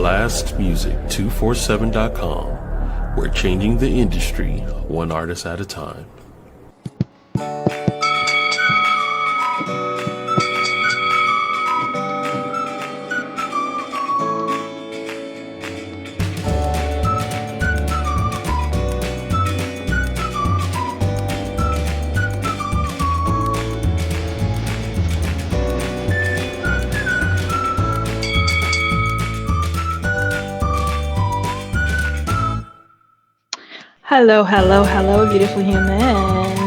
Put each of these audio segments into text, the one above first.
BLASTMUSIC247.com. We're changing the industry one artist at a time. Hello, hello, hello, beautiful humans.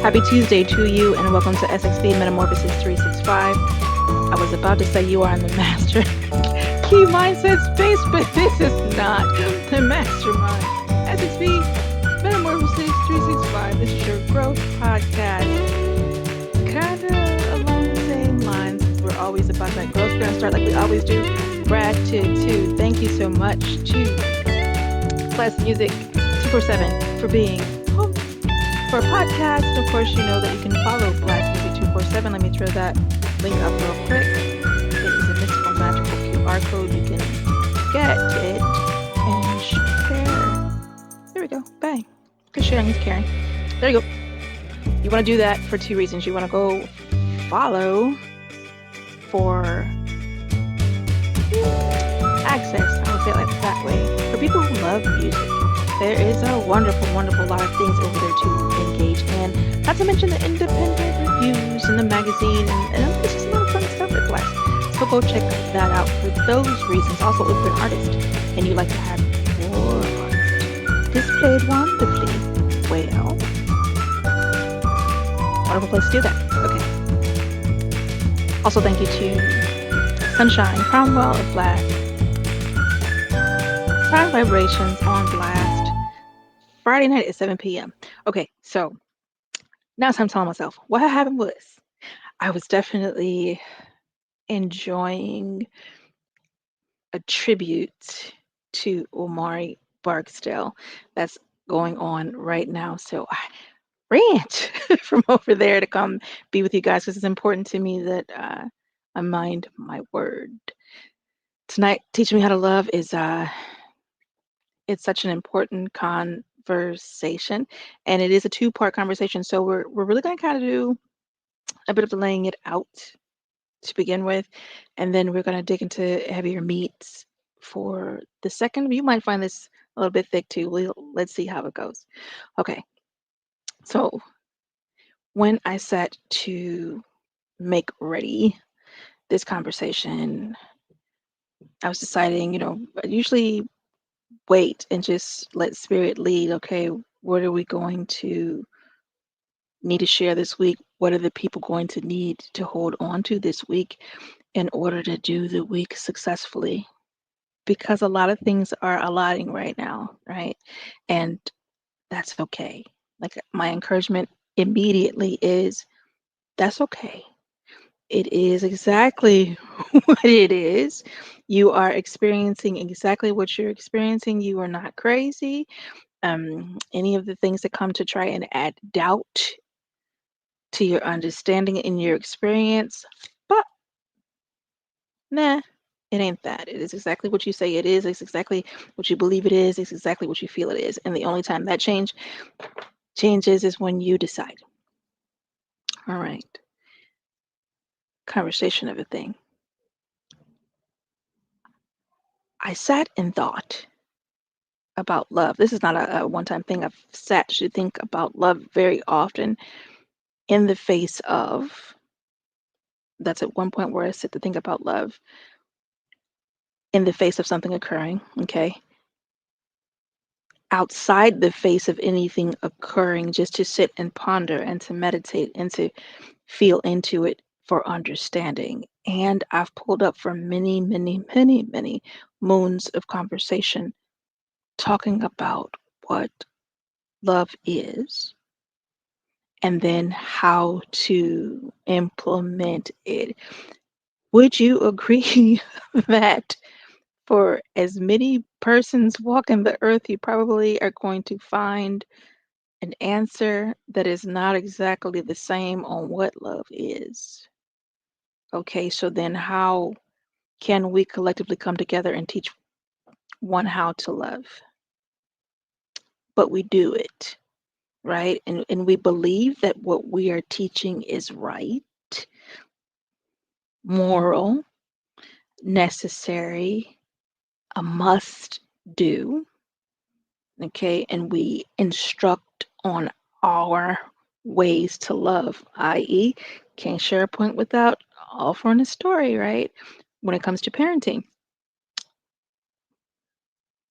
Happy Tuesday to you, and welcome to SXP MetaMorphosis 365. I was about to say you are in the master key mindset space, but this is not the mastermind. SXP MetaMorphosis 365. This is your growth podcast. Kind of along the same lines. We're always about that growth. We're going to start like we always do. Gratitude. Thank you so much to BLAST Music247 for being home for a podcast. And of course, you know that you can follow BLAST Music247. Let me throw that link up real quick. It is a mystical, magical QR code. You can get it and share. There we go. Bang. Good sharing is caring. There you go. You want to do that for two reasons. You want to go follow for access. I would say it like that way. For people who love music, there is a wonderful, wonderful lot of things over there to engage in. Not to mention the independent reviews in the magazine, and it's just a lot of fun stuff at BLAST. So go check that out for those reasons. Also, if you're an artist and you like to have your art displayed wonderfully well, wonderful place to do that. Okay. Also, thank you to Sunshine Cromwell of BLAST. Sound Vibrations on BLAST. Friday night at 7 p.m. Okay, so now it's time to tell myself what happened was I was definitely enjoying a tribute to Omari Barksdale that's going on right now. So I ran from over there to come be with you guys because it's important to me that I mind my word. Tonight, Teaching Me How to Love is it's such an important conversation, and it is a two-part conversation. So we're really going to kind of do a bit of laying it out to begin with, and then we're going to dig into heavier meats for the second. You might find this a little bit thick too. Let's see how it goes. Okay, so when I set to make ready this conversation, I was deciding, I usually wait and just let spirit lead. Okay, what are we going to need to share this week? What are the people going to need to hold on to this week in order to do the week successfully? Because a lot of things are aligning right now, right? And that's okay. Like, my encouragement immediately is that's okay. It is exactly what it is. You are experiencing exactly what you're experiencing. You are not crazy. Any of the things that come to try and add doubt to your understanding in your experience, but nah, it ain't that. It is exactly what you say it is. It's exactly what you believe it is. It's exactly what you feel it is. And the only time that changes is when you decide. All right. Conversation of a thing. I sat and thought about love. This is not a one-time thing. I've sat to think about love very often in the face of, that's at one point where I sit to think about love in the face of something occurring, okay? Outside the face of anything occurring, just to sit and ponder and to meditate and to feel into it for understanding. And I've pulled up for many, many, many, many moons of conversation talking about what love is and then how to implement it. Would you agree that for as many persons walking the earth, you probably are going to find an answer that is not exactly the same on what love is? Okay, so then how can we collectively come together and teach one how to love, but we do it, right? And we believe that what we are teaching is right, moral, necessary, a must do, okay? And we instruct on our ways to love, i.e., can't share a point without offering a story, right? When it comes to parenting,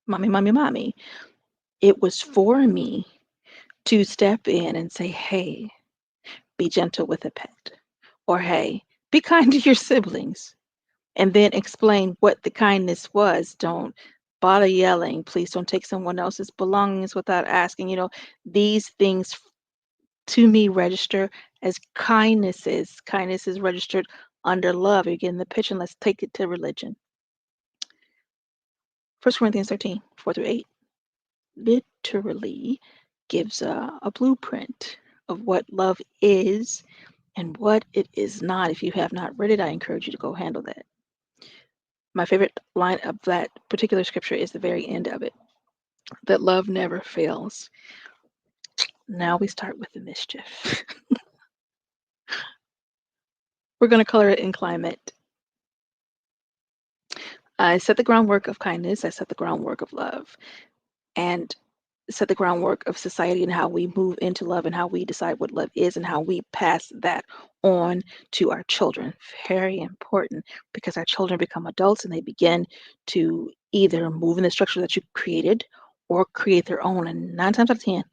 mommy, it was for me to step in and say, hey, be gentle with a pet, or hey, be kind to your siblings, and then explain what the kindness was. Don't bother yelling. Please don't take someone else's belongings without asking. These things to me register as kindnesses. Kindness is registered under love. You're getting the picture. Let's take it to religion. 1 Corinthians 13, 4 through 8, literally gives a blueprint of what love is and what it is not. If you have not read it, I encourage you to go handle that. My favorite line of that particular scripture is the very end of it, that love never fails. Now we start with the mischief. We're going to color it in climate. I set the groundwork of kindness. I set the groundwork of love, and set the groundwork of society and how we move into love and how we decide what love is and how we pass that on to our children. Very important, because our children become adults and they begin to either move in the structure that you created or create their own. And 9 times out of 10,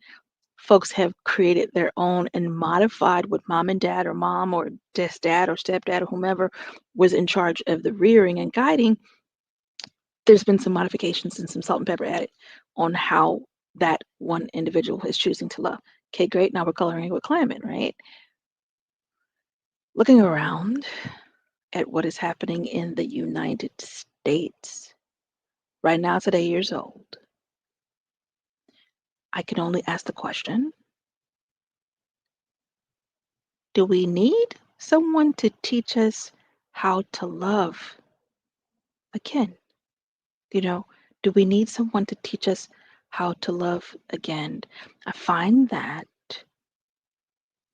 folks have created their own and modified what mom and dad, or mom or just dad or stepdad or whomever was in charge of the rearing and guiding. There's been some modifications and some salt and pepper added on how that one individual is choosing to love. Okay, great. Now we're coloring with climate, right? Looking around at what is happening in the United States right now, today, years old, I can only ask the question, do we need someone to teach us how to love again? Do we need someone to teach us how to love again? I find that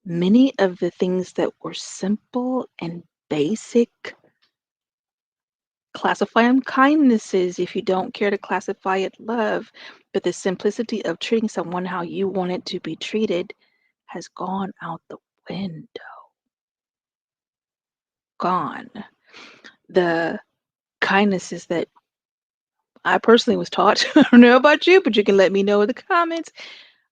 many of the things that were simple and basic, classify them kindnesses if you don't care to classify it love, but the simplicity of treating someone how you want it to be treated has gone out the window. Gone. The kindnesses that I personally was taught, I don't know about you, but you can let me know in the comments.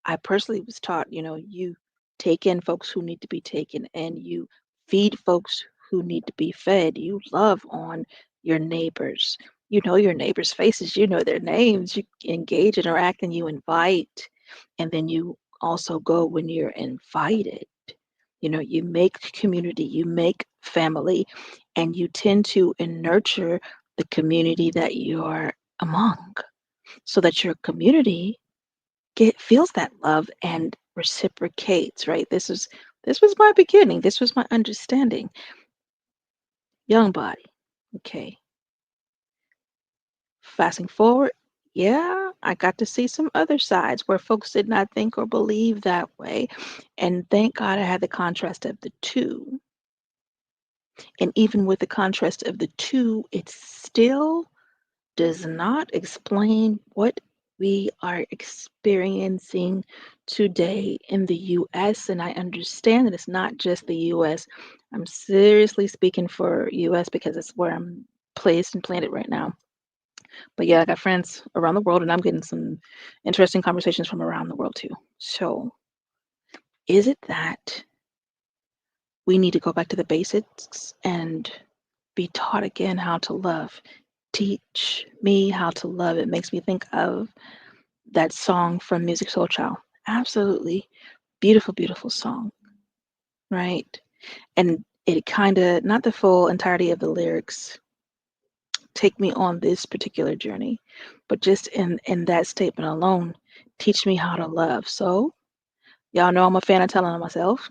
I personally was taught, you take in folks who need to be taken and you feed folks who need to be fed. You love on your neighbors. You know your neighbors' faces, you know their names. You engage, interact, and you invite. And then you also go when you're invited. You make community, you make family, and you tend to nurture the community that you're among so that your community feels that love and reciprocates, right? This was my beginning. This was my understanding. Young body. Okay. Fasting forward, yeah, I got to see some other sides where folks did not think or believe that way. And thank God I had the contrast of the two. And even with the contrast of the two, it still does not explain what we are experiencing today in the US. And I understand that it's not just the US. I'm seriously speaking for US because it's where I'm placed and planted right now. But yeah, I got friends around the world and I'm getting some interesting conversations from around the world too. So is it that we need to go back to the basics and be taught again how to love? Teach me how to love. It makes me think of that song from Music Soul Child. Absolutely beautiful, beautiful song, right? And it kind of, not the full entirety of the lyrics take me on this particular journey, but just in that statement alone, teach me how to love. So y'all know I'm a fan of telling on myself.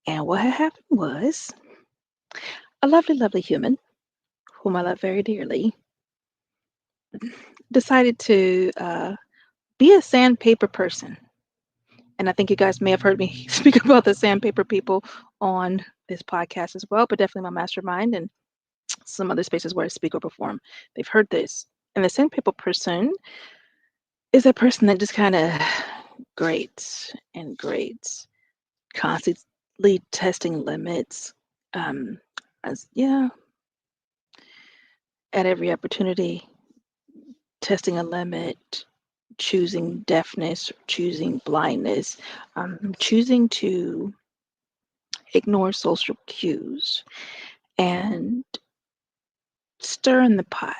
And what had happened was a lovely, lovely human whom I love very dearly decided to be a sandpaper person. And I think you guys may have heard me speak about the sandpaper people on this podcast as well, but definitely my mastermind and some other spaces where I speak or perform. They've heard this. And the sandpaper person is a person that just kind of grates and grates, constantly testing limits. Um, as yeah, at every opportunity, testing a limit, choosing deafness, choosing blindness, choosing to ignore social cues and stir in the pot.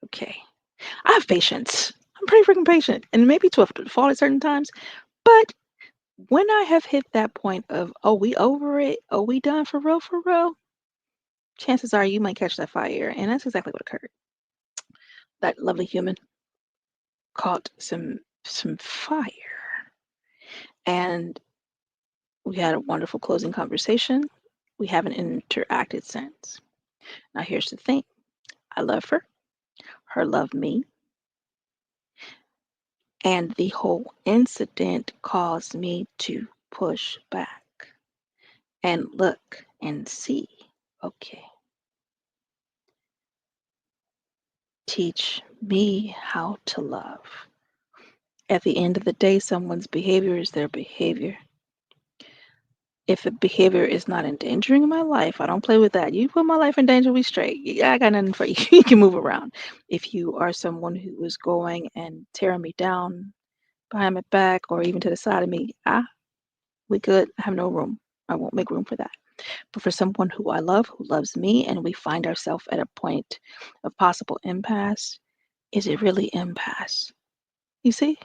Okay. I have patience. I'm pretty freaking patient and maybe to a fault at certain times. But when I have hit that point of, oh, we over it, oh, we done for real, chances are you might catch that fire. And that's exactly what occurred. That lovely human caught some fire. And we had a wonderful closing conversation. We haven't interacted since. Now here's the thing. I love her loved me, and the whole incident caused me to push back and look and see, okay, teach me how to love. At the end of the day, someone's behavior is their behavior. If a behavior is not endangering my life, I don't play with that. You put my life in danger, we straight. Yeah, I got nothing for you. You can move around. If you are someone who is going and tearing me down behind my back or even to the side of me, we good. I have no room. I won't make room for that. But for someone who I love, who loves me, and we find ourselves at a point of possible impasse, is it really impasse? You see?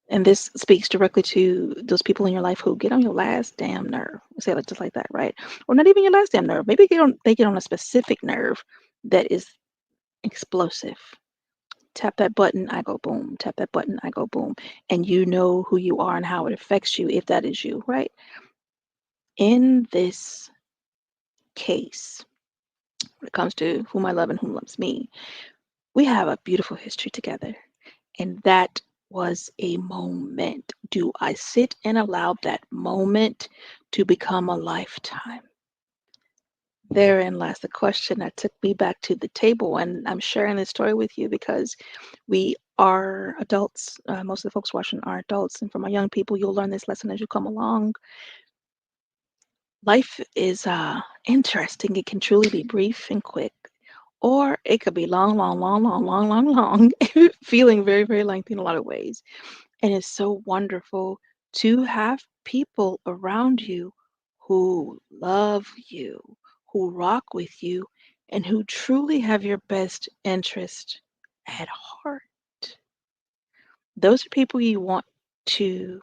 And this speaks directly to those people in your life who get on your last damn nerve. Say it just like that, right? Or not even your last damn nerve. Maybe they get on a specific nerve that is explosive. Tap that button, I go boom. Tap that button, I go boom. And you know who you are and how it affects you if that is you, right? In this case, when it comes to whom I love and whom loves me, we have a beautiful history together. And that was a moment. Do I sit and allow that moment to become a lifetime? Therein lies the question that took me back to the table. And I'm sharing this story with you because we are adults. Most of the folks watching are adults. And for my young people, you'll learn this lesson as you come along. Life is interesting. It can truly be brief and quick, or it could be long, feeling very, very lengthy in a lot of ways. And it's so wonderful to have people around you who love you, who rock with you, and who truly have your best interest at heart. Those are people you want to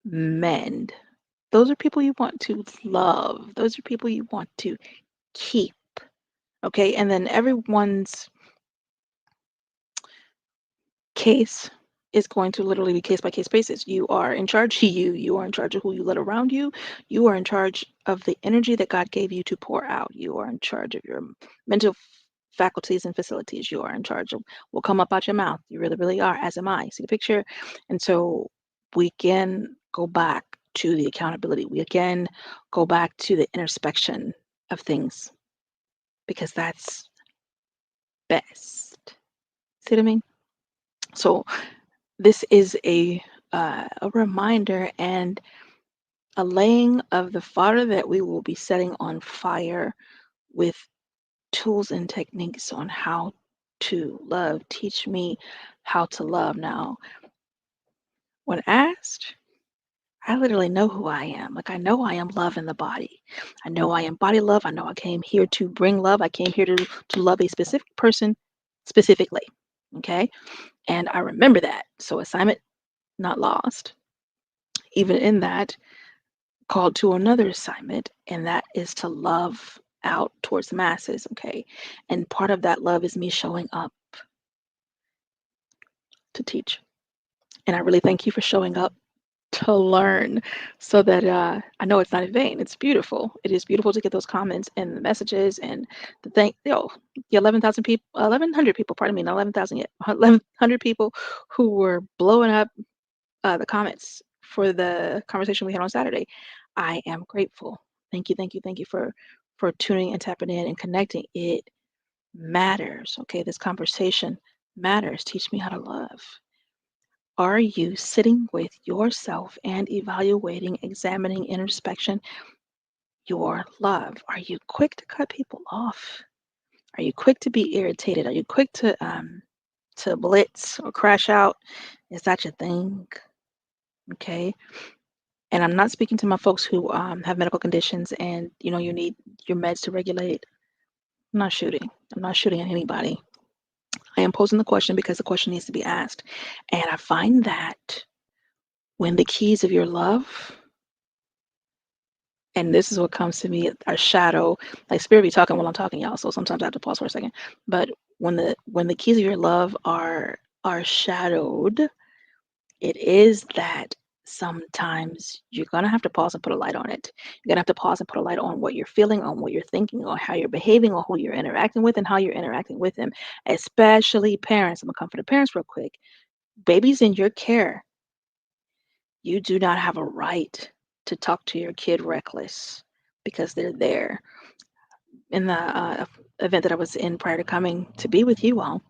mend. Those are people you want to love. Those are people you want to keep. Okay. And then everyone's case is going to literally be case by case basis. You are in charge. You are in charge of who you let around you. You are in charge of the energy that God gave you to pour out. You are in charge of your mental faculties and facilities. You are in charge of what come up out your mouth. You really, really are, as am I. See the picture? And so we can go back to the accountability. We again go back to the introspection of things because that's best. See what I mean? So this is a reminder and a laying of the fodder that we will be setting on fire with tools and techniques on how to love. Teach me how to love. Now, when asked, I literally know who I am. Like, I know I am love in the body. I know I embody love. I know I came here to bring love. I came here to love a specific person specifically. Okay. And I remember that. So, assignment not lost. Even in that, called to another assignment, and that is to love out towards the masses. Okay. And part of that love is me showing up to teach. And I really thank you for showing up to learn so that I know it's not in vain. It's beautiful. It is beautiful to get those comments and the messages and the the 11,000 people, 1,100 people, pardon me, not 11,000 yet, 1,100 people who were blowing up the comments for the conversation we had on Saturday. I am grateful. Thank you, thank you, thank you for tuning and tapping in and connecting. It matters. Okay, this conversation matters. Teach me how to love. Are you sitting with yourself and evaluating, examining, introspection your love? Are you quick to cut people off? Are you quick to be irritated? Are you quick to blitz or crash out? Is that your thing? Okay. And I'm not speaking to my folks who have medical conditions and you need your meds to regulate. I'm not shooting. I'm not shooting at anybody. I am posing the question because the question needs to be asked. And I find that when the keys of your love, and this is what comes to me, our shadow, like spirit be talking while I'm talking, y'all. So sometimes I have to pause for a second. But when the keys of your love are shadowed, it is that sometimes you're gonna have to pause and put a light on it. You're gonna have to pause and put a light on what you're feeling, on what you're thinking, on how you're behaving, on who you're interacting with, and how you're interacting with them. Especially parents. I'm gonna come for the parents real quick. Babies in your care, you do not have a right to talk to your kid reckless because they're there. In the event that I was in prior to coming to be with you all,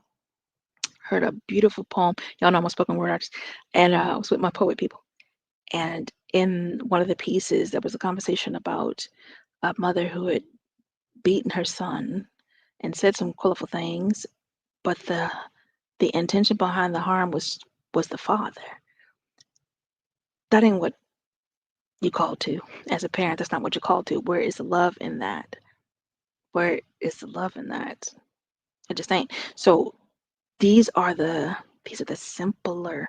heard a beautiful poem. Y'all know I'm a spoken word artist, and I was with my poet people. And in one of the pieces, there was a conversation about a mother who had beaten her son and said some colorful things, but the intention behind the harm was the father. That ain't what you called to as a parent. That's not what you're called to. Where is the love in that? Where is the love in that? It just ain't. So these are the simpler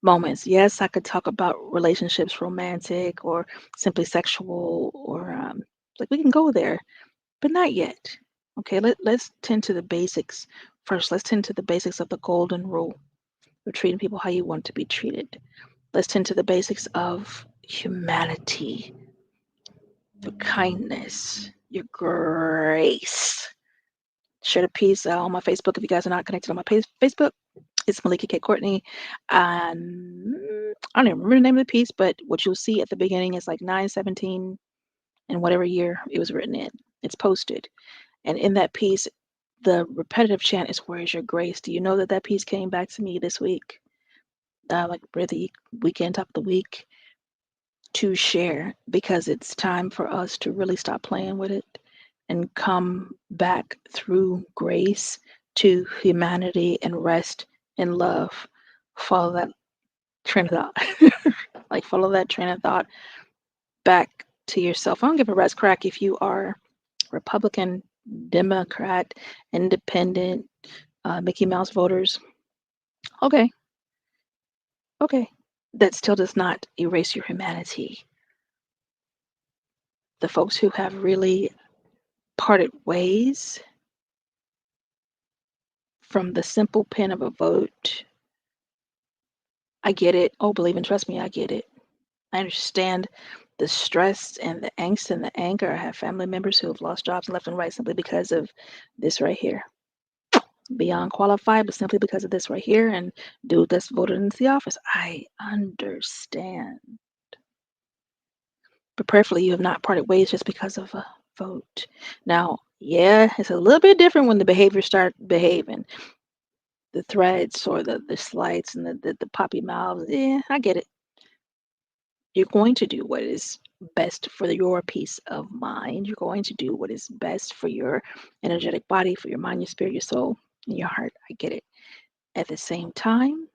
moments. Yes, I could talk about relationships, romantic or simply sexual, or like we can go there, but not yet. Okay, let's tend to the basics first. Let's tend to the basics of the golden rule of treating people how you want to be treated. Let's tend to the basics of humanity, your kindness, your grace. Share the piece on my Facebook if you guys are not connected on my Facebook. It's Melikia K. Courtney. I don't even remember the name of the piece, but what you'll see at the beginning is like 9/17 and whatever year it was written in. It's posted. And in that piece, the repetitive chant is, "Where is your grace?" Do you know that that piece came back to me this week? Like for the weekend, top of the week, to share, because it's time for us to really stop playing with it and come back through grace to humanity and rest in love. Follow that train of thought. Like follow that train of thought back to yourself. I don't give a rat's crack if you are Republican, Democrat, Independent, Mickey Mouse voters. Okay, okay. That still does not erase your humanity. The folks who have really parted ways from the simple pen of a vote, I get it. Oh, believe and trust me, I get it. I understand the stress and the angst and the anger. I have family members who have lost jobs left and right simply because of this right here. Beyond qualified, but simply because of this right here, and dude that's voted into the office. I understand. But prayerfully, you have not parted ways just because of a vote. Now, yeah, it's a little bit different when the behaviors start behaving. The threats or the slights and the poppy mouths. Yeah, I get it. You're going to do what is best for your peace of mind. You're going to do what is best for your energetic body, for your mind, your spirit, your soul, and your heart. I get it. At the same time,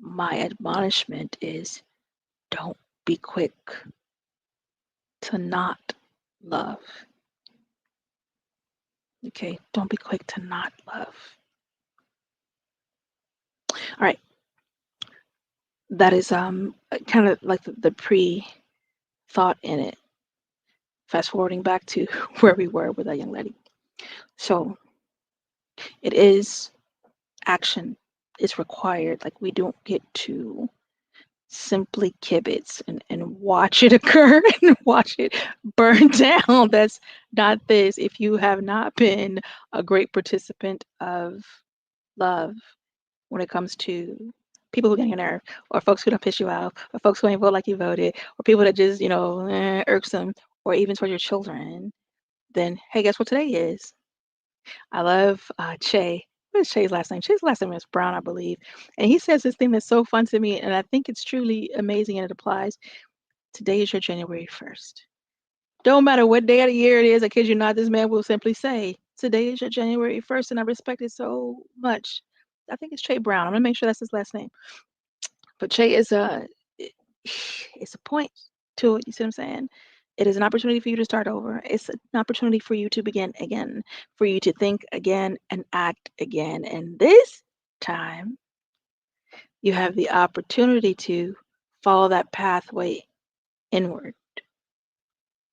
my admonishment is don't be quick to not love. Okay, don't be quick to not love. All right, that is kind of like the pre-thought in it. Fast forwarding back to where we were with that young lady. So it is action is required. Like we don't get to simply kibitz and watch it occur and watch it burn down. That's not this. If you have not been a great participant of love when it comes to people who get on your nerve, or folks who don't piss you off, or folks who ain't vote like you voted, or people that just, irksome, or even toward your children, then hey, guess what today is? I love Che. What is Che's last name? Che's last name is Brown, I believe. And he says this thing that's so fun to me, and I think it's truly amazing and it applies. Today is your January 1st. Don't matter what day of the year it is, I kid you not, this man will simply say, today is your January 1st, and I respect it so much. I think it's Che Brown. I'm gonna make sure that's his last name. But Che is it's a point to it. You see what I'm saying? It is an opportunity for you to start over. It's an opportunity for you to begin again, for you to think again and act again. And this time, you have the opportunity to follow that pathway inward,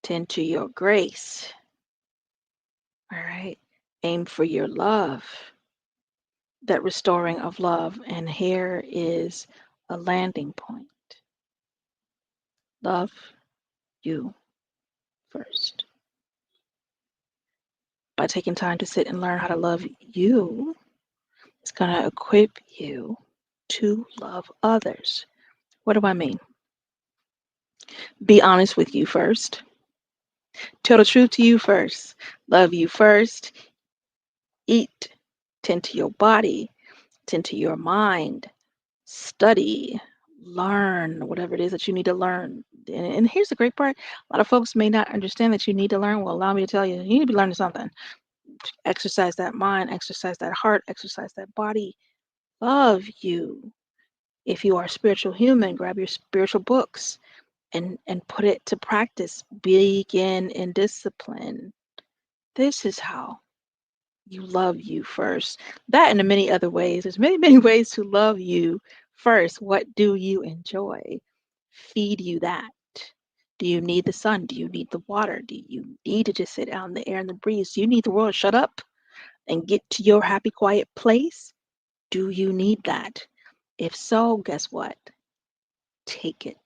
tend to your grace. All right. Aim for your love, that restoring of love. And here is a landing point. Love you first. By taking time to sit and learn how to love you, it's going to equip you to love others. What do I mean? Be honest with you first. Tell the truth to you first. Love you first. Eat. Tend to your body. Tend to your mind. Study. Learn whatever it is that you need to learn. And here's the great part. A lot of folks may not understand that you need to learn. Well, allow me to tell you, you need to be learning something. Exercise that mind, exercise that heart, exercise that body. Love you. If you are a spiritual human, grab your spiritual books and put it to practice. Begin in discipline. This is how you love you first. That and in many other ways. There's many, many ways to love you first. What do you enjoy? Feed you that. Do you need the sun? Do you need the water? Do you need to just sit out in the air and the breeze? Do you need the world to shut up and get to your happy, quiet place? Do you need that? If so, guess what? Take it.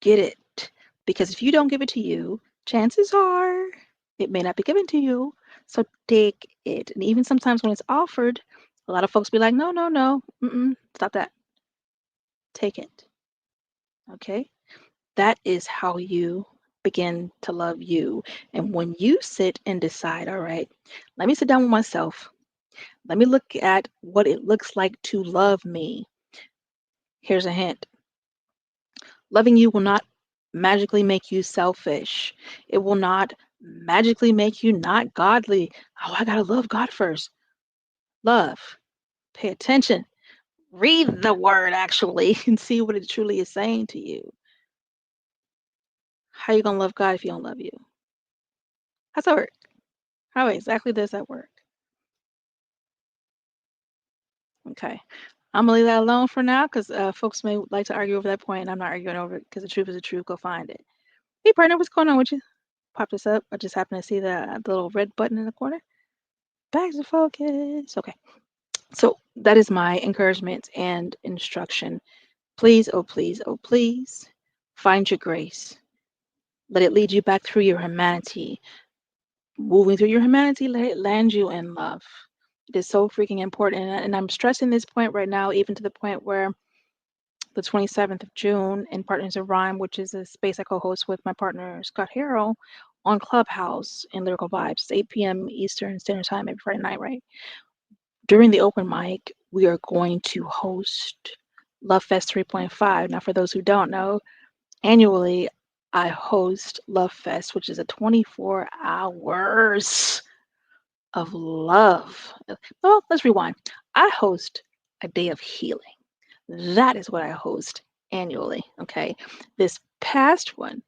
Get it. Because if you don't give it to you, chances are it may not be given to you. So take it. And even sometimes when it's offered, a lot of folks be like, no, no, no. Stop that. Take it. Okay? That is how you begin to love you. And when you sit and decide, all right, let me sit down with myself. Let me look at what it looks like to love me. Here's a hint. Loving you will not magically make you selfish. It will not magically make you not godly. Oh, I gotta love God first. Love. Pay attention. Read the word actually and see what it truly is saying to you. How you gonna love God if you don't love you? How's that work? How exactly does that work? Okay. I'm gonna leave that alone for now because folks may like to argue over that point, and I'm not arguing over it because the truth is the truth. Go find it. Hey, partner, what's going on with you? Pop this up. I just happened to see the little red button in the corner. Back to focus. Okay. So that is my encouragement and instruction. Please, oh please, oh please, find your grace. Let it lead you back through your humanity. Moving through your humanity, let it land you in love. It is so freaking important. And I'm stressing this point right now, even to the point where the 27th of June in Partners in Rhyme, which is a space I co-host with my partner Scott Harrell on Clubhouse in Lyrical Vibes. It's 8 p.m. Eastern Standard Time every Friday night, right? During the open mic, we are going to host Love Fest 3.5. Now, for those who don't know, annually I host Love Fest, which is a 24 hours of love. Well, let's rewind. I host a day of healing. That is what I host annually. Okay. This past one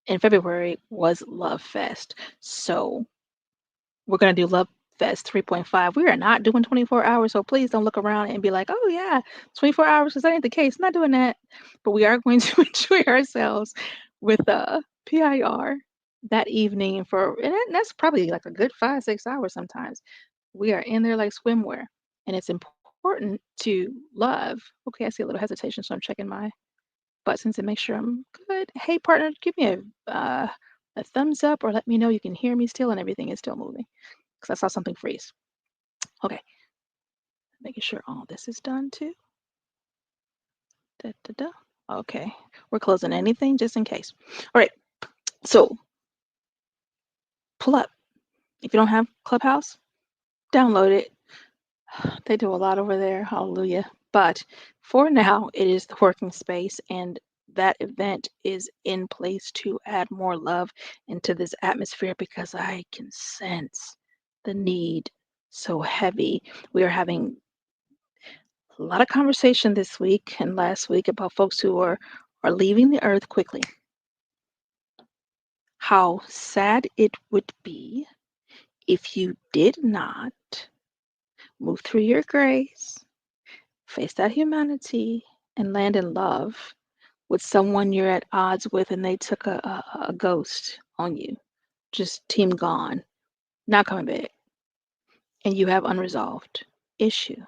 in February was Love Fest. So we're going to do Love Fest 3.5. We are not doing 24 hours. So please don't look around and be like, oh, yeah, 24 hours, because that ain't the case. I'm not doing that. But we are going to enjoy ourselves with PIR that evening and that's probably like a good 5-6 hours sometimes. We are in there like swimwear, and it's important important to love. Okay, I see a little hesitation, so I'm checking my buttons and make sure I'm good. Hey, partner, give me a thumbs up or let me know you can hear me still and everything is still moving because I saw something freeze. Okay, making sure all this is done too. Da, da, da. Okay, we're closing anything just in case. All right, so pull up. If you don't have Clubhouse, download it. They do a lot over there. Hallelujah. But for now, it is the working space, and that event is in place to add more love into this atmosphere because I can sense the need so heavy. We are having a lot of conversation this week and last week about folks who are leaving the earth quickly. How sad it would be if you did not move through your grace, face that humanity, and land in love with someone you're at odds with and they took a ghost on you. Just team gone, not coming back. And you have unresolved issue.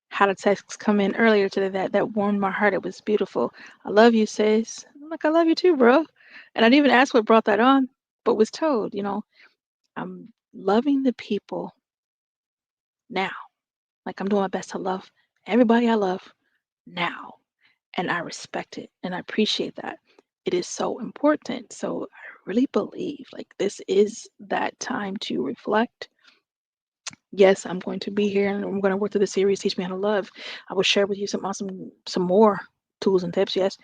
Had a text come in earlier today that warmed my heart. It was beautiful. I love you, sis. I'm like, I love you too, bro. And I didn't even ask what brought that on, but was told, I'm loving the people now. Like I'm doing my best to love everybody I love now. And I respect it and I appreciate that. It is so important. So I really believe like this is that time to reflect. Yes, I'm going to be here and I'm going to work through the series, Teach Me How to Love. I will share with you some more tools and tips. Yes.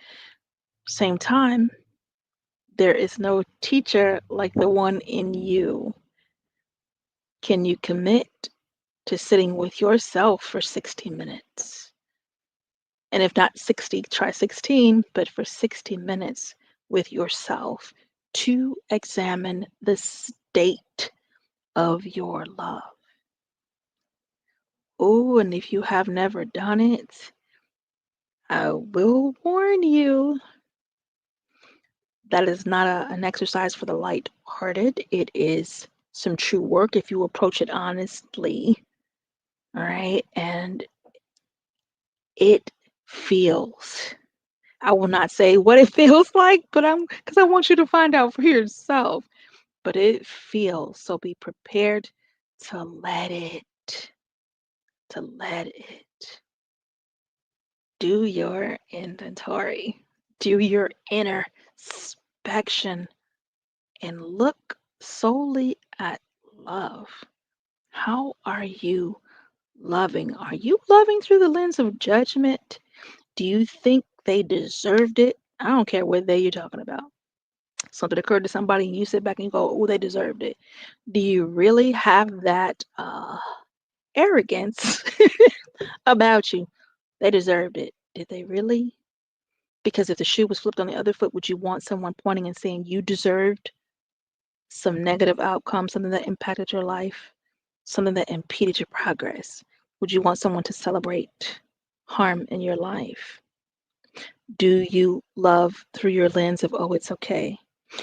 Same time, there is no teacher like the one in you. Can you commit to sitting with yourself for 60 minutes? And if not 60, try 16, but for 60 minutes with yourself to examine the state of your love. Oh, and if you have never done it, I will warn you that is not an exercise for the light-hearted. It is some true work if you approach it honestly. All right. And it feels, I will not say what it feels like, but because I want you to find out for yourself. But it feels, so be prepared to let it do your inventory, do your inner inspection, and look solely at love. How are you loving? Are you loving through the lens of judgment? Do you think they deserved it? I don't care what you're talking about. Something occurred to somebody and you sit back and you go, oh, they deserved it. Do you really have that arrogance about you? They deserved it. Did they really? Because if the shoe was flipped on the other foot, would you want someone pointing and saying you deserved some negative outcome, something that impacted your life, something that impeded your progress? Would you want someone to celebrate harm in your life? Do you love through your lens of, oh, it's okay?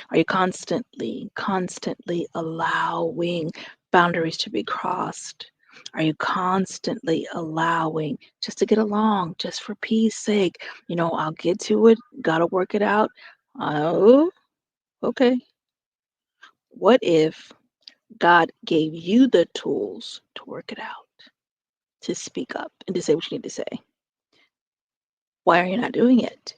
Are you constantly allowing boundaries to be crossed? Are you constantly allowing just to get along, just for peace sake? I'll get to it, gotta work it out. Oh, okay. What if God gave you the tools to work it out, to speak up and to say what you need to say? Why are you not doing it?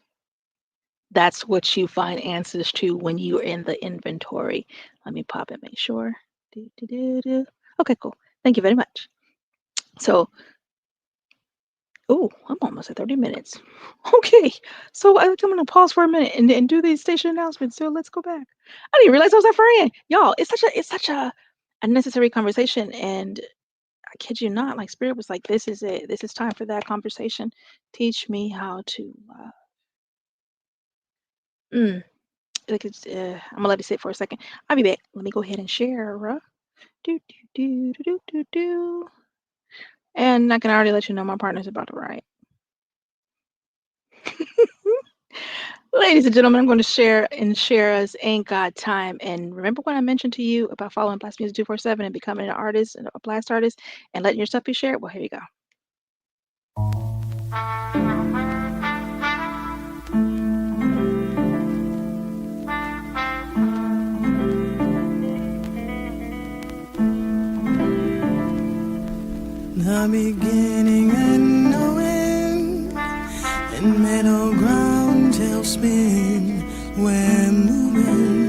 That's what you find answers to when you're in the inventory. Let me pop and make sure. Okay, cool. Thank you very much. So, oh, I'm almost at 30 minutes. Okay, so I'm going to pause for a minute and do these station announcements. So let's go back. I didn't realize I was that far in. Y'all, it's such a necessary conversation, and I kid you not, like Spirit was like, this is it. This is time for that conversation. Teach me how to like I'm gonna let it sit for a second. I'll be back. Let me go ahead and share. Do do do do do do. And I can already let you know my partner's about to write. Ladies and gentlemen, I'm going to share us Ain't Got Time. And remember when I mentioned to you about following BLAST Music 247 and becoming an artist and a blast artist and letting your stuff be shared? Well, here you go. The beginning and no end, and middle ground tailspin. We're moving.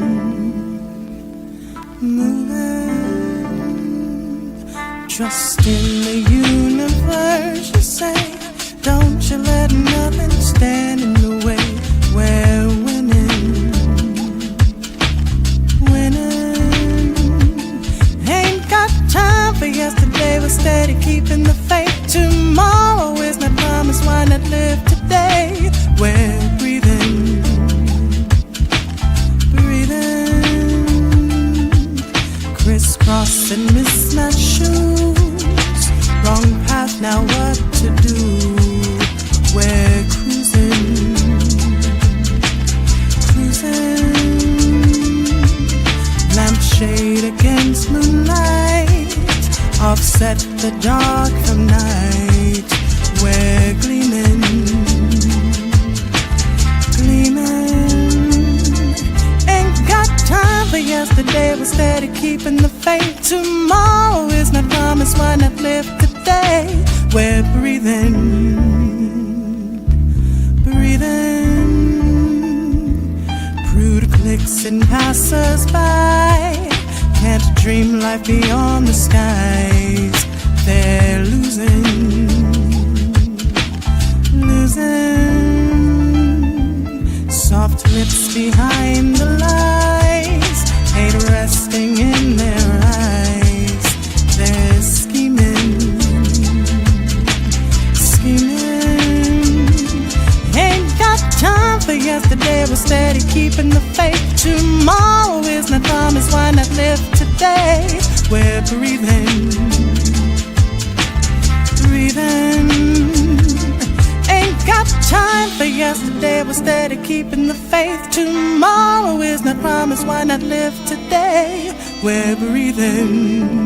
Trust in the universe, you say. Don't you let nothing stand in the way. We're winning. Ain't got time for yesterday. We're steady keeping the faith. Tomorrow is not promised. Why not live today? We're breathing. Crisscross and mismatched shoes. Wrong path, now what to do? We're cruising. Lampshade against moonlight, offset the dark from night. We're gleaming. Ain't got time for yesterday. We're steady keeping the faith. Tomorrow is not promised. Why not live today? We're breathing. Prude clicks and passers by. Can't dream life beyond the skies. They're losing. Soft lips behind the lies, hate resting in their eyes. They're scheming. Ain't got time for yesterday. We're steady keeping the faith. Tomorrow is not promised. Why not live today? We're breathing. Ain't got time for yesterday. We're steady keeping the faith. Tomorrow is not promised. Why not live today? We're breathing.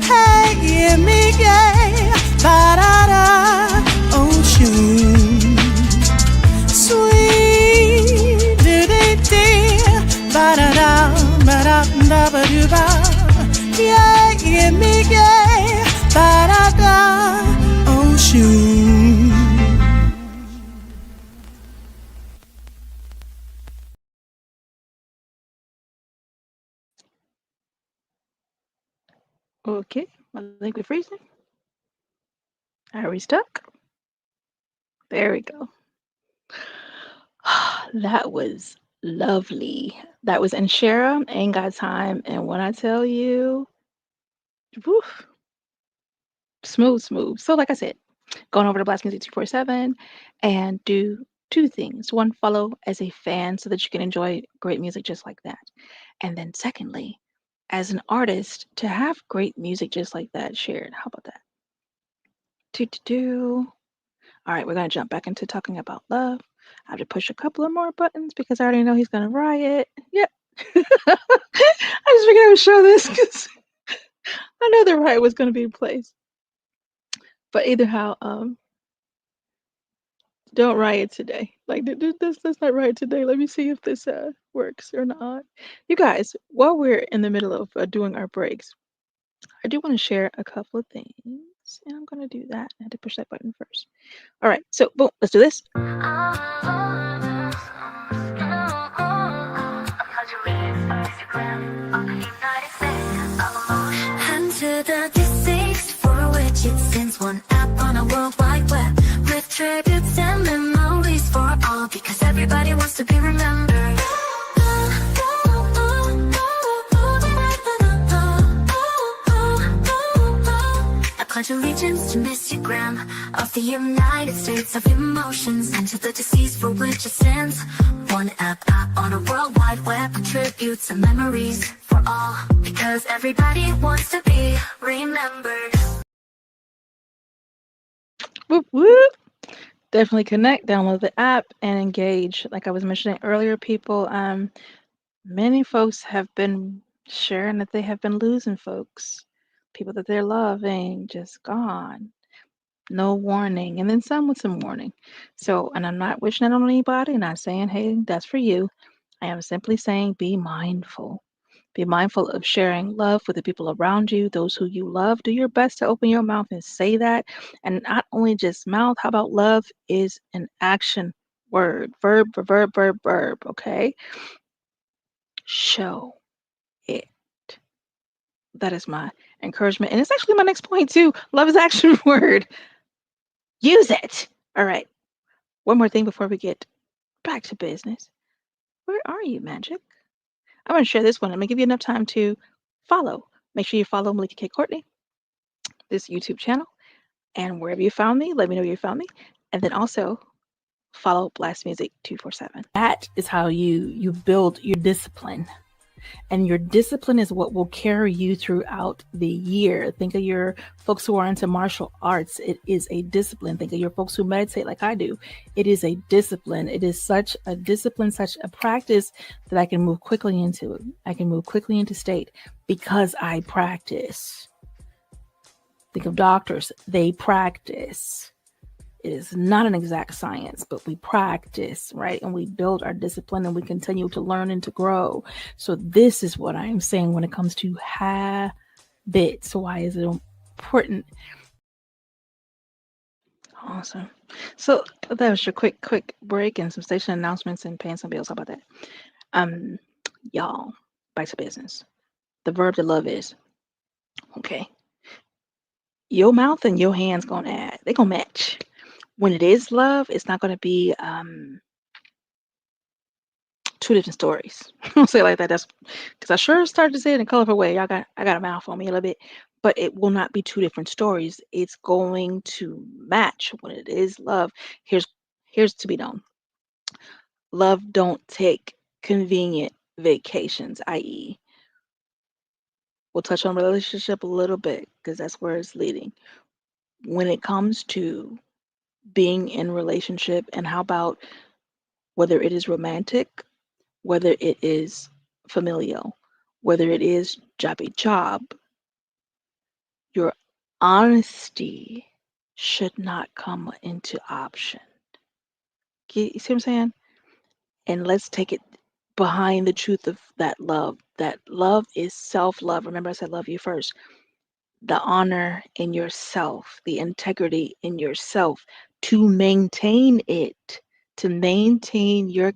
Hey, hear me, yeah, ba-da-da, ocean. Sweet, do-dee-dee, ba-da-da, ba-da-da-ba-do-ba. Yeah, hear me, yeah, ba-da-da, ocean. Okay, I think we're freezing. Are we stuck? There we go. That was lovely. That was Inshera, Ain't Got Time. And when I tell you, woof, smooth. So like I said, going over to BLASTMUSIC247 and do two things. One, follow as a fan so that you can enjoy great music just like that. And then secondly, as an artist, to have great music just like that shared. How about that? All right, we're going to jump back into talking about love. I have to push a couple of more buttons because I already know he's going to riot. Yep. I just figured I would show this because I know the riot was going to be in place. But either how, don't riot today. Like, let's not riot today. Let me see if this works or not. You guys, while we're in the middle of doing our breaks, I do want to share a couple of things, and I'm going to do that. I had to push that button first. All right, so boom, let's do this. And to the deceased, for which it sends one app on a world wide web with tributes and memories for all, because everybody wants to be remembered. A conjuring regions to miss your gram of the United States of emotions, and to the deceased for which it stands. One app on a world wide web, tributes and memories for all, because everybody wants to be remembered. Whoop, whoop. Definitely connect, download the app, and engage. Like I was mentioning earlier, people, many folks have been sharing that they have been losing folks, people that they're loving, just gone. No warning, and then some with some warning. So, and I'm not wishing it on anybody, not saying, hey, that's for you. I am simply saying be mindful. Be mindful of sharing love with the people around you, those who you love. Do your best to open your mouth and say that. And not only just mouth, how about love is an action word? Verb, verb, verb, verb, okay? Show it. That is my encouragement. And it's actually my next point too. Love is action word. Use it. All right. One more thing before we get back to business. Where are you, Magic? I'm going to share this one. I'm going to give you enough time to follow. Make sure you follow Melikia K. Courtney, this YouTube channel. And wherever you found me, let me know you found me. And then also follow BLASTMUSIC247. That is how you build your discipline. And your discipline is what will carry you throughout the year. Think of your folks who are into martial arts. It is a discipline. Think of your folks who meditate like I do. It is a discipline. It is such a discipline, such a practice that I can move quickly into it. I can move quickly into state because I practice. Think of doctors. They practice. It is not an exact science, but we practice, right? And we build our discipline and we continue to learn and to grow. So this is what I'm saying when it comes to habits. Why is it important? Awesome. So that was your quick break and some station announcements and paying some bills. How about that? Y'all, back to business. The verb to love is, okay. Your mouth and your hands they're gonna match. When it is love, it's not going to be two different stories. I'll say it like that. That's because I sure started to say it in a colorful way. I got a mouth on me a little bit, but it will not be two different stories. It's going to match. When it is love, here's to be known. Love don't take convenient vacations, i.e., we'll touch on relationship a little bit because that's where it's leading. When it comes to being in relationship, and how about whether it is romantic, whether it is familial, whether it is job, your honesty should not come into option. You see what I'm saying? And let's take it behind the truth of that love. That love is self-love. Remember I said love you first. The honor in yourself, the integrity in yourself, to maintain it, to maintain your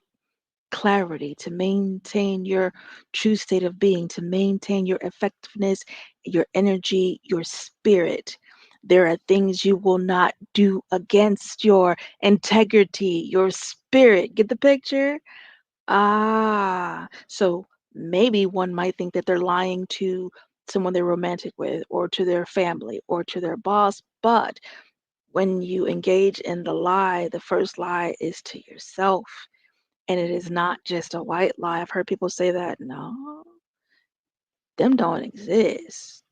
clarity, to maintain your true state of being, to maintain your effectiveness, your energy, your spirit. There are things you will not do against your integrity, your spirit. Get the picture? So maybe one might think that they're lying to someone they're romantic with, or to their family, or to their boss. But when you engage in the lie, the first lie is to yourself. And it is not just a white lie. I've heard people say that. No, them don't exist.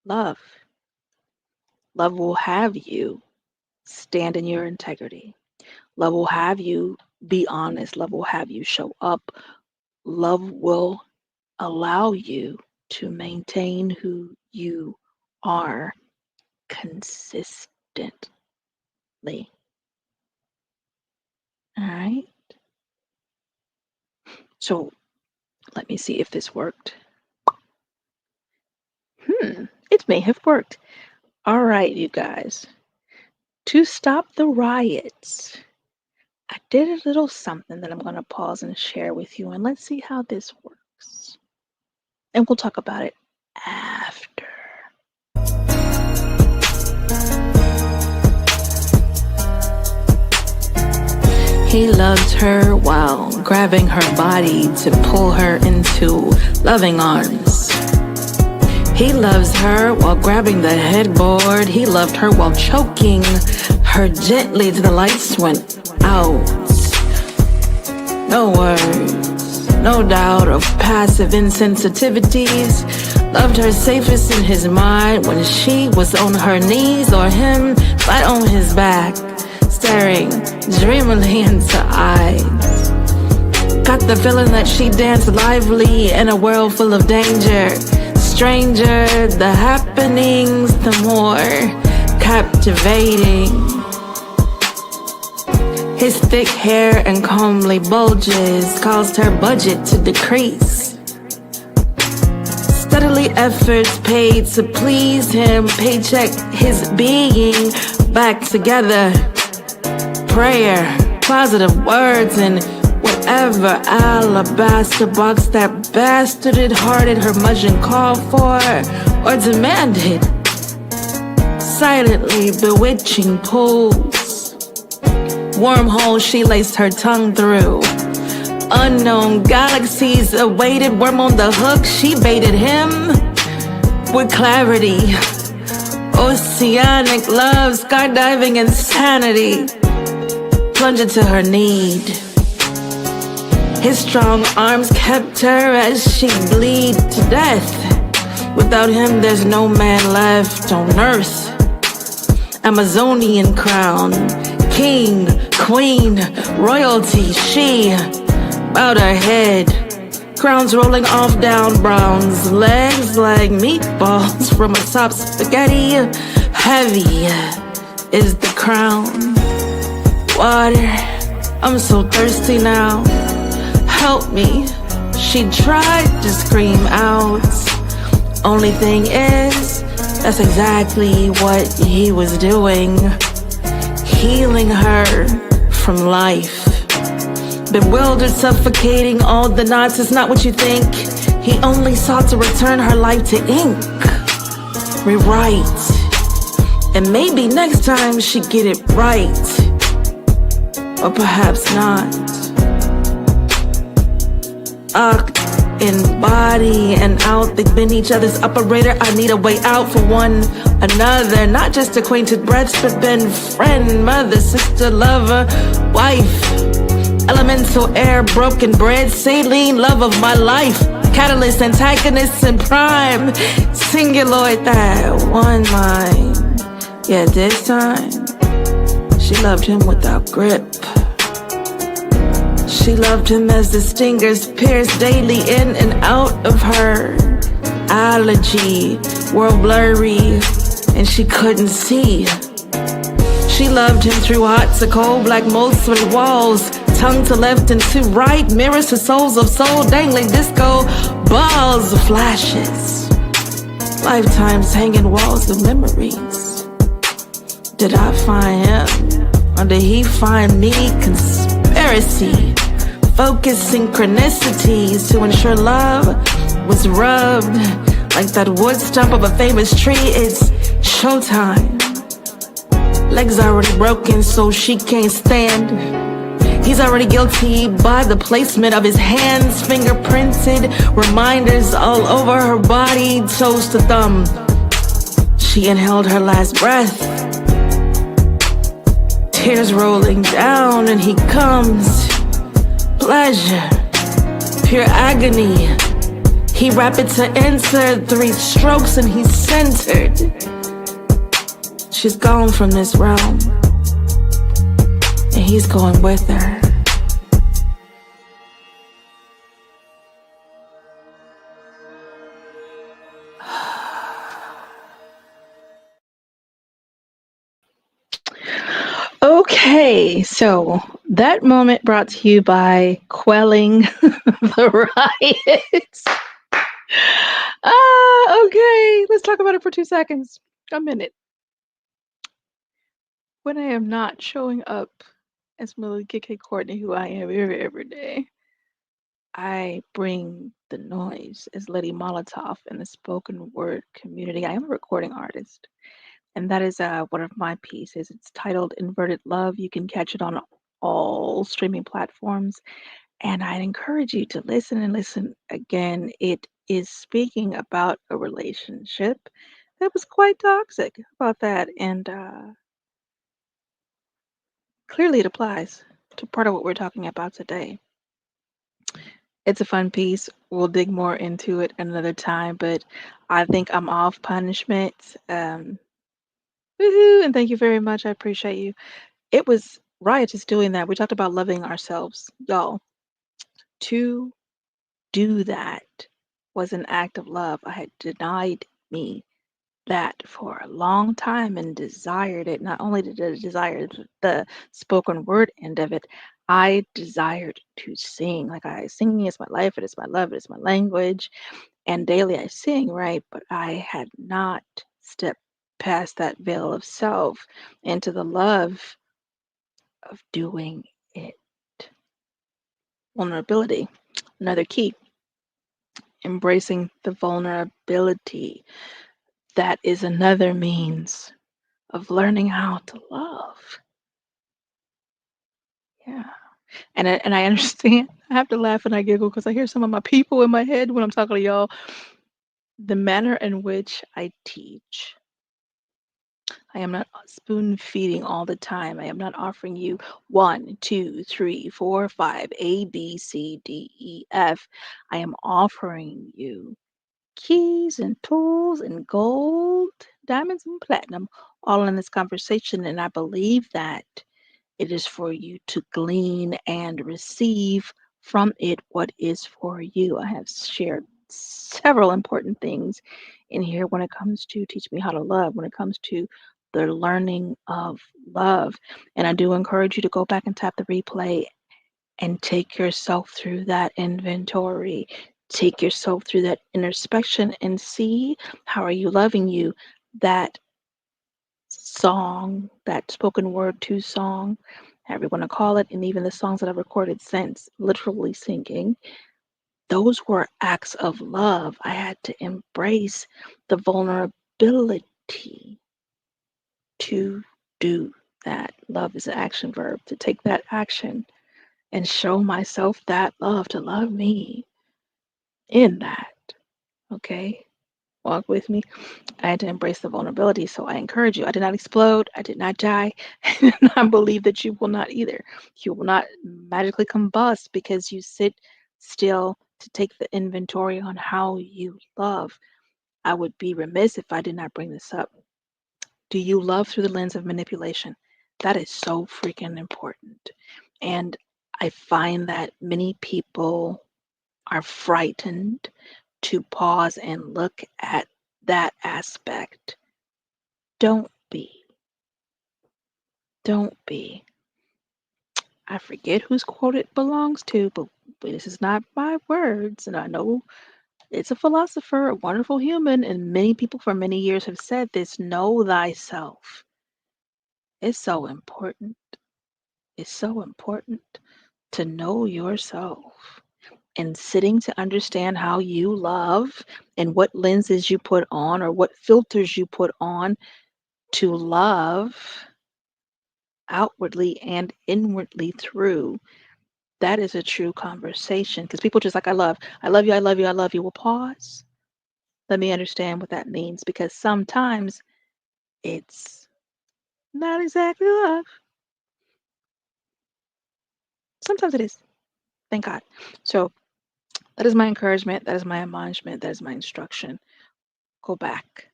Love will have you stand in your integrity. Love will have you be honest. Love will have you show up. Love will allow you to maintain who you are consistently. All right. So let me see if this worked. It may have worked. All right, you guys. To stop the riots, I did a little something that I'm going to pause and share with you, and let's see how this works. And we'll talk about it after. He loved her while grabbing her body to pull her into loving arms. He loves her while grabbing the headboard. He loved her while choking her gently till the lights went out. No words, no doubt of passive insensitivities. Loved her safest in his mind when she was on her knees or him flat on his back, staring dreamily into eyes. Got the feeling that she danced lively in a world full of danger. Stranger the happenings, the more captivating. His thick hair and comely bulges caused her budget to decrease. Steadily efforts paid to please him, paycheck his being back together. Prayer, positive words, and whatever alabaster box that bastarded-hearted curmudgeon called for or demanded. Silently bewitching pools, wormholes she laced her tongue through. Unknown galaxies awaited, worm on the hook, she baited him with clarity. Oceanic love, skydiving insanity, plunging to her need. His strong arms kept her as she bleed to death. Without him, there's no man left on earth. Amazonian crown, king, queen, royalty, she bowed her head. Crowns rolling off down Brown's legs like meatballs from atop spaghetti. Heavy is the crown. Water, I'm so thirsty now. Help me, she tried to scream out. Only thing is, that's exactly what he was doing. Healing her from life. Bewildered, suffocating, all the knots is not what you think. He only sought to return her life to ink. Rewrite. And maybe next time she'd get it right. Or perhaps not. In body and out, they've been each other's operator. I need a way out for one another. Not just acquainted breaths, but been friend, mother, sister, lover, wife. Elemental air, broken bread, saline, love of my life. Catalyst, antagonist, and prime. Singuloid, that one mind. Yeah, this time, she loved him without grip. She loved him as the stingers pierced daily in and out of her. Allergy, world blurry, and she couldn't see. She loved him through hot to cold, black moles with walls, tongue to left and to right, mirrors to souls of soul, dangling disco balls of flashes. Lifetimes hanging walls of memories. Did I find him, or did he find me? Conspiracy. Focus synchronicities to ensure love was rubbed like that wood stump of a famous tree. It's showtime. Legs already broken, so she can't stand. He's already guilty by the placement of his hands, fingerprinted, reminders all over her body, toes to thumb. She inhaled her last breath. Tears rolling down, and he comes. Pleasure, pure agony. He rapid to enter, 3 strokes and he's centered. She's gone from this realm, and he's going with her. Okay, so that moment brought to you by Quelling the Riots. Okay, let's talk about it for 2 seconds. A minute. When I am not showing up as Melikia K. Courtney, who I am every day, I bring the noise as Lady Molotov in the spoken word community. I am a recording artist. And that is one of my pieces. It's titled Inverted Love. You can catch it on all streaming platforms. And I'd encourage you to listen and listen again. It is speaking about a relationship that was quite toxic about that. And clearly it applies to part of what we're talking about today. It's a fun piece. We'll dig more into it another time, but I think I'm off punishment. Woohoo, and thank you very much. I appreciate you. It was riotous doing that. We talked about loving ourselves. Y'all, to do that was an act of love. I had denied me that for a long time and desired it. Not only did I desire the spoken word end of it, I desired to sing. Like singing is my life, it is my love, it is my language, and daily I sing, right? But I had not stepped past that veil of self into the love of doing it. Vulnerability, another key. Embracing the vulnerability. That is another means of learning how to love. Yeah. And I understand. I have to laugh and I giggle because I hear some of my people in my head when I'm talking to y'all. The manner in which I teach. I am not spoon feeding all the time. I am not offering you 1, 2, 3, 4, 5, A, B, C, D, E, F. I am offering you keys and tools and gold, diamonds and platinum, all in this conversation. And I believe that it is for you to glean and receive from it what is for you. I have shared several important things in here when it comes to teach me how to love, when it comes to the learning of love. And I do encourage you to go back and tap the replay and take yourself through that inventory. Take yourself through that introspection and see how are you loving you. That song, that spoken word to song, however you want to call it, and even the songs that I've recorded since, literally singing, those were acts of love. I had to embrace the vulnerability to do that. Love is an action verb, to take that action and show myself that love, to love me in that. Okay? Walk with me. I had to embrace the vulnerability. So I encourage you. I did not explode. I did not die. And I believe that you will not either. You will not magically combust because you sit still to take the inventory on how you love. I would be remiss if I did not bring this up. Do you love through the lens of manipulation? That is so freaking important. And I find that many people are frightened to pause and look at that aspect. Don't be. Don't be. I forget whose quote it belongs to, but this is not my words. And I know it's a philosopher, a wonderful human, and many people for many years have said this: know thyself. It's so important. It's so important to know yourself. And sitting to understand how you love and what lenses you put on or what filters you put on to love outwardly and inwardly through, that is a true conversation. Because people just like, I love you, I love you, I love you. Well, pause. Let me understand what that means, because sometimes it's not exactly love. Sometimes it is. Thank God. So that is my encouragement. That is my admonishment. That is my instruction. Go back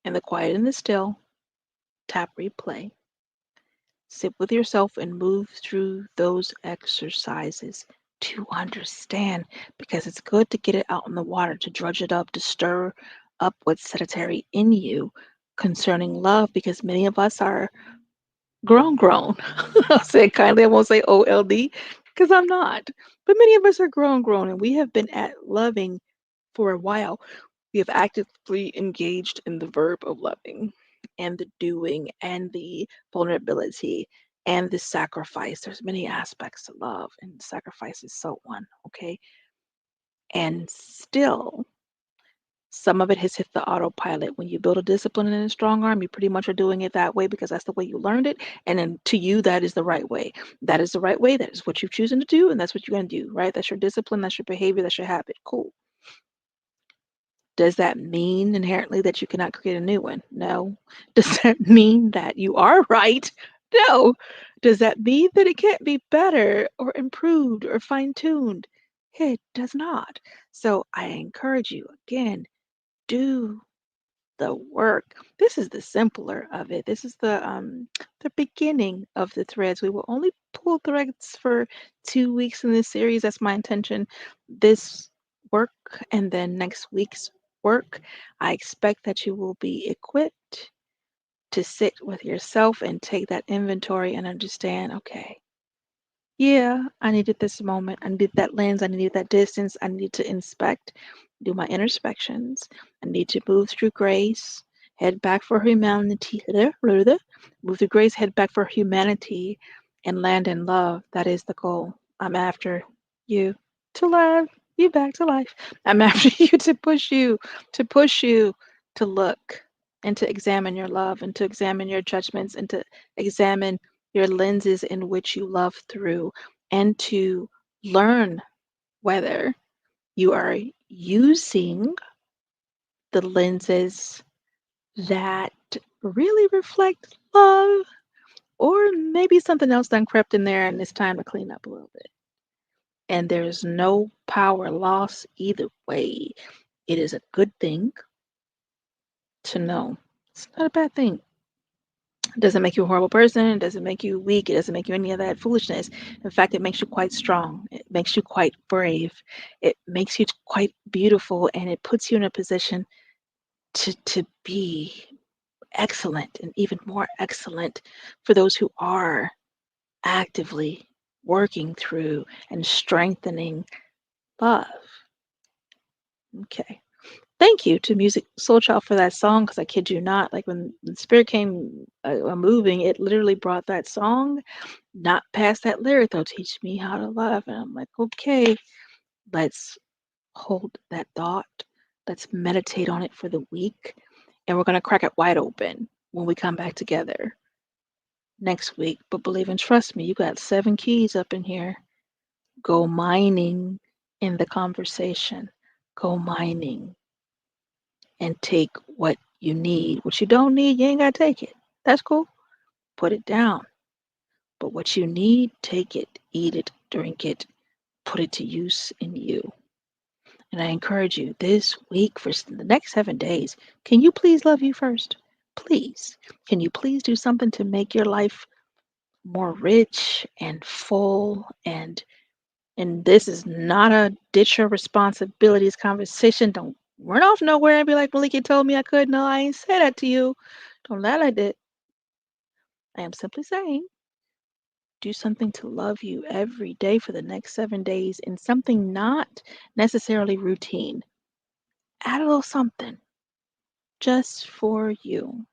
in the quiet and the still, tap replay, sit with yourself and move through those exercises to understand, because it's good to get it out in the water, to drudge it up, to stir up what's sedentary in you concerning love, because many of us are grown. I'll say it kindly, I won't say OLD because I'm not. But many of us are grown, and we have been at loving for a while. We have actively engaged in the verb of loving and the doing and the vulnerability and the sacrifice. There's many aspects to love, and sacrifice is so one, okay? And still, some of it has hit the autopilot. When you build a discipline and a strong arm, you pretty much are doing it that way because that's the way you learned it. And then to you, that is the right way. That is the right way. That is what you've chosen to do, and that's what you're going to do, right? That's your discipline. That's your behavior. That's your habit. Cool. Does that mean inherently that you cannot create a new one? No. Does that mean that you are right? No. Does that mean that it can't be better or improved or fine-tuned? It does not. So I encourage you again, do the work. This is the simpler of it. This is the beginning of the threads. We will only pull threads for 2 weeks in this series. That's my intention. This work and then next week's work, I expect that you will be equipped to sit with yourself and take that inventory and understand, okay, yeah, I needed this moment. I needed that lens. I needed that distance. I need to inspect, do my introspections. I need to move through grace, head back for humanity. Move through grace, head back for humanity, and land in love. That is the goal. I'm after you to love you back to life. I'm after you to push you to look and to examine your love and to examine your judgments and to examine your lenses in which you love through, and to learn whether you are using the lenses that really reflect love, or maybe something else done crept in there and it's time to clean up a little bit. And there's no power loss either way. It is a good thing to know. It's not a bad thing. It doesn't make you a horrible person. It doesn't make you weak. It doesn't make you any of that foolishness. In fact, it makes you quite strong. It makes you quite brave. It makes you quite beautiful, and it puts you in a position to be excellent and even more excellent for those who are actively working through and strengthening love. Okay. Thank you to Music Soul Child for that song, because I kid you not, like when the spirit came moving, it literally brought that song, not past that lyric though, teach me how to love. And I'm like, okay, let's hold that thought. Let's meditate on it for the week. And we're going to crack it wide open when we come back together next week. But believe and trust me, you got 7 keys up in here. Go mining in the conversation. Go mining. And take what you need. What you don't need, you ain't got to take it. That's cool. Put it down. But what you need, take it, eat it, drink it, put it to use in you. And I encourage you this week, for the next 7 days, can you please love you first? Please. Can you please do something to make your life more rich and full? And this is not a ditch your responsibilities conversation. Don't run off nowhere and be like, Melikia told me I could. No, I ain't say that to you. Don't lie like that. I am simply saying, do something to love you every day for the next 7 days, in something not necessarily routine. Add a little something just for you.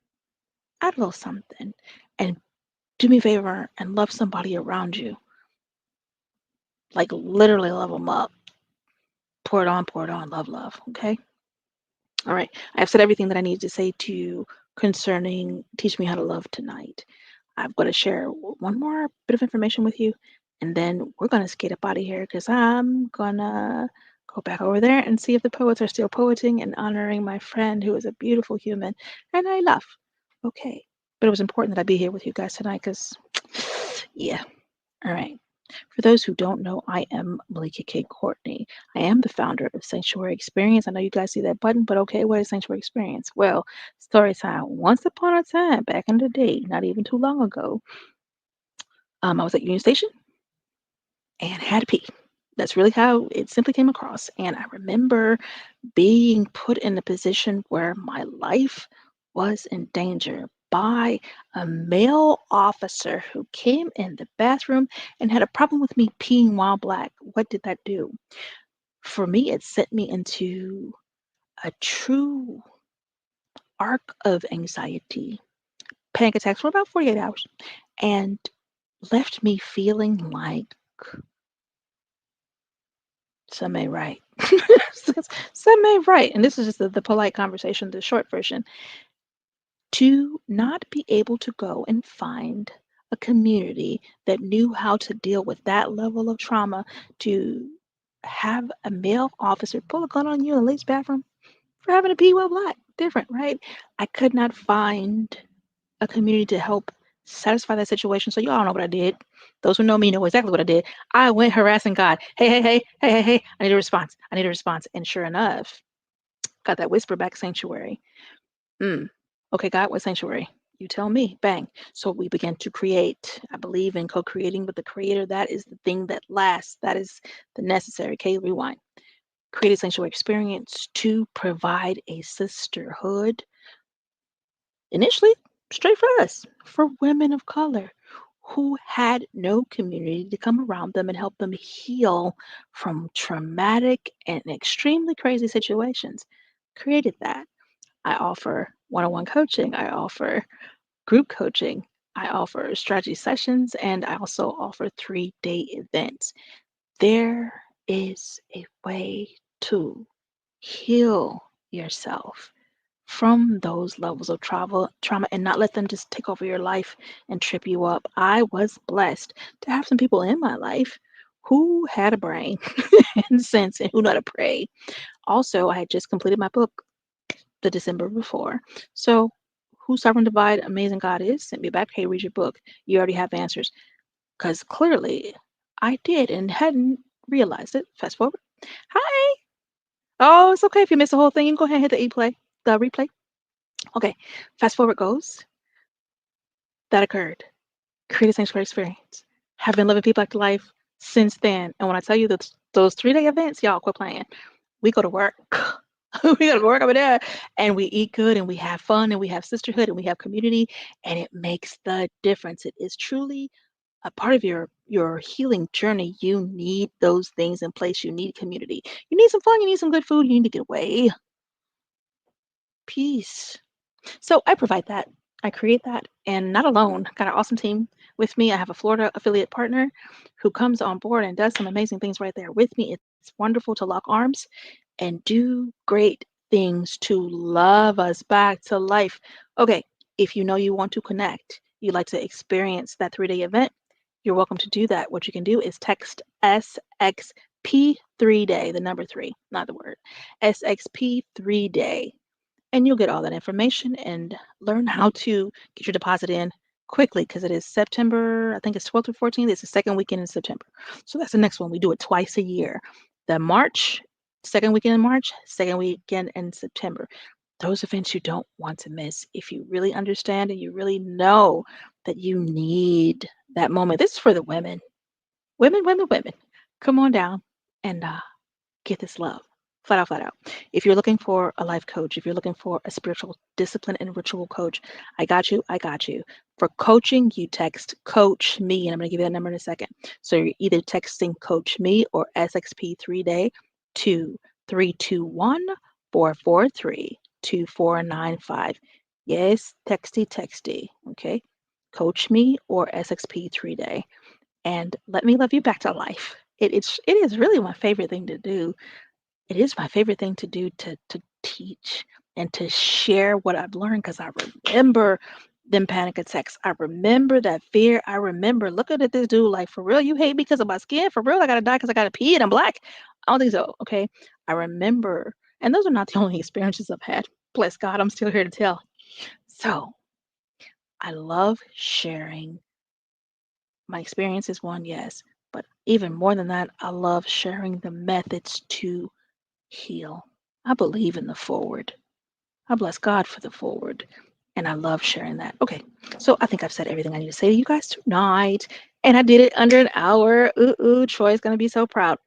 Add a little something. And do me a favor and love somebody around you. Like literally love them up. Pour it on, love, okay? All right, I've said everything that I need to say to you concerning Teach Me How to Love tonight. I've got to share one more bit of information with you, and then we're going to skate up out of here, because I'm going to go back over there and see if the poets are still poeting and honoring my friend who is a beautiful human, and I love. Okay, but it was important that I be here with you guys tonight, because, yeah, all right. For those who don't know, I am Melikia K. Courtney. I am the founder of Sanctuary Experience. I know you guys see that button, but okay, what is Sanctuary Experience? Well, story time. Once upon a time, back in the day, not even too long ago, I was at Union Station and had to pee. That's really how it simply came across. And I remember being put in a position where my life was in danger by a male officer who came in the bathroom and had a problem with me peeing while black. What did that do? For me, it sent me into a true arc of anxiety, panic attacks for about 48 hours, and left me feeling like some may write. Some may write. And this is just the polite conversation, the short version. To not be able to go and find a community that knew how to deal with that level of trauma, to have a male officer pull a gun on you in the ladies' bathroom for having to pee well black. Different, right? I could not find a community to help satisfy that situation. So y'all know what I did. Those who know me know exactly what I did. I went harassing God. Hey. I need a response. I need a response. And sure enough, got that whisper back, sanctuary. Okay, God, what sanctuary? You tell me. Bang. So we began to create. I believe in co-creating with the creator. That is the thing that lasts. That is the necessary. Okay, rewind. Create a sanctuary experience to provide a sisterhood. Initially, straight for us, for women of color who had no community to come around them and help them heal from traumatic and extremely crazy situations. Created that. I offer one-on-one coaching. I offer group coaching. I offer strategy sessions, and I also offer 3-day events. There is a way to heal yourself from those levels of trauma and not let them just take over your life and trip you up. I was blessed to have some people in my life who had a brain and sense and who know how to pray. Also, I had just completed my book the December before. So, who Sovereign Divide Amazing God is, sent me back, hey, read your book. You already have answers. Because clearly I did and hadn't realized it. Fast forward. Hi. Oh, it's okay if you missed the whole thing. You can go ahead and hit the replay. Okay, fast forward goes. That occurred. Create a sanctuary experience. Have been living people back to life since then. And when I tell you that those 3-day events, y'all quit playing. We go to work. We go to work over there and we eat good and we have fun and we have sisterhood and we have community and it makes the difference. It is truly a part of your healing journey. You need those things in place. You need community. You need some fun. You need some good food. You need to get away. Peace. So I provide that. I create that, and not alone. Got an awesome team with me. I have a Florida affiliate partner who comes on board and does some amazing things right there with me. It's wonderful to lock arms and do great things to love us back to life. Okay, if you know you want to connect, you'd like to experience that 3-day event, you're welcome to do that. What you can do is text SXP 3-day, the number 3, not the word, SXP 3-day, and you'll get all that information and learn how to get your deposit in quickly because it is September, I think it's 12th or 14th. It's the second weekend in September. So that's the next one. We do it twice a year. The March, second weekend in March, second weekend in September. Those events you don't want to miss if you really understand and you really know that you need that moment. This is for the women. Women. Come on down and get this love. Flat out. If you're looking for a life coach, if you're looking for a spiritual discipline and ritual coach, I got you. For coaching, you text Coach Me, and I'm going to give you that number in a second. So you're either texting Coach Me or SXP 3-day to 321-443-2495. Yes, texty. Okay. Coach Me or SXP 3-day. And let me love you back to life. It is really my favorite thing to do. It is my favorite thing to do to teach and to share what I've learned because I remember them panic attacks. I remember that fear. I remember looking at this dude like, for real, you hate me because of my skin? For real, I gotta die because I gotta pee and I'm black? I don't think so. Okay. I remember, and those are not the only experiences I've had. Bless God, I'm still here to tell. So I love sharing my experiences, one, yes. But even more than that, I love sharing the methods to heal. I believe in the forward. I bless God for the forward. And I love sharing that. Okay, so I think I've said everything I need to say to you guys tonight. And I did it under an hour. Troy's going to be so proud.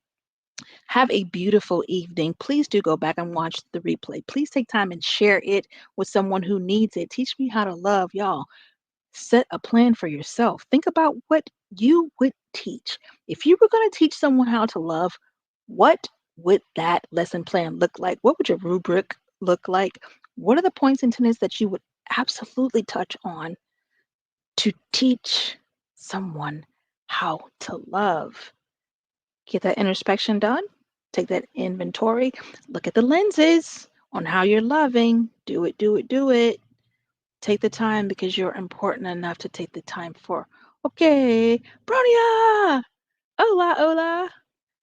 Have a beautiful evening. Please do go back and watch the replay. Please take time and share it with someone who needs it. Teach me how to love, y'all. Set a plan for yourself. Think about what you would teach. If you were going to teach someone how to love, what would that lesson plan look like? What would your rubric look like? What are the points and tenets that you would absolutely touch on to teach someone how to love? Get that introspection done. Take that inventory. Look at the lenses on how you're loving. Do it. Take the time because you're important enough to take the time for. Okay, Bronia! Hola.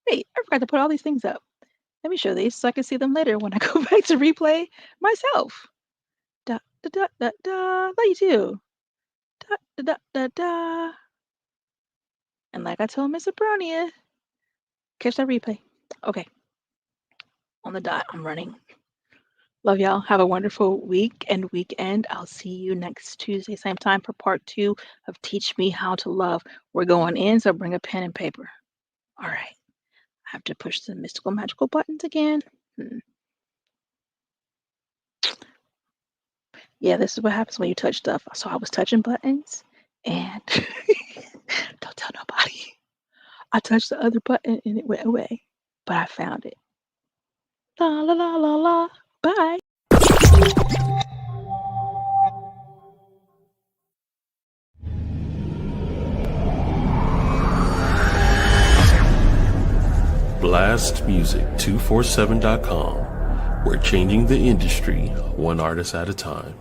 Hey, I forgot to put all these things up. Let me show these so I can see them later when I go back to replay myself. Da da da da da. Love you too. Da da da da da. And like I told Miss Abronia, catch that replay. Okay. On the dot, I'm running. Love y'all. Have a wonderful week and weekend. I'll see you next Tuesday, same time for part 2 of Teach Me How to Love. We're going in, so bring a pen and paper. All right. I have to push the mystical magical buttons again. Yeah, this is what happens when you touch stuff. So I was touching buttons and don't tell nobody. I touched the other button and it went away, but I found it. La la la la la. Bye. BLASTMUSIC247.com. We're changing the industry one artist at a time.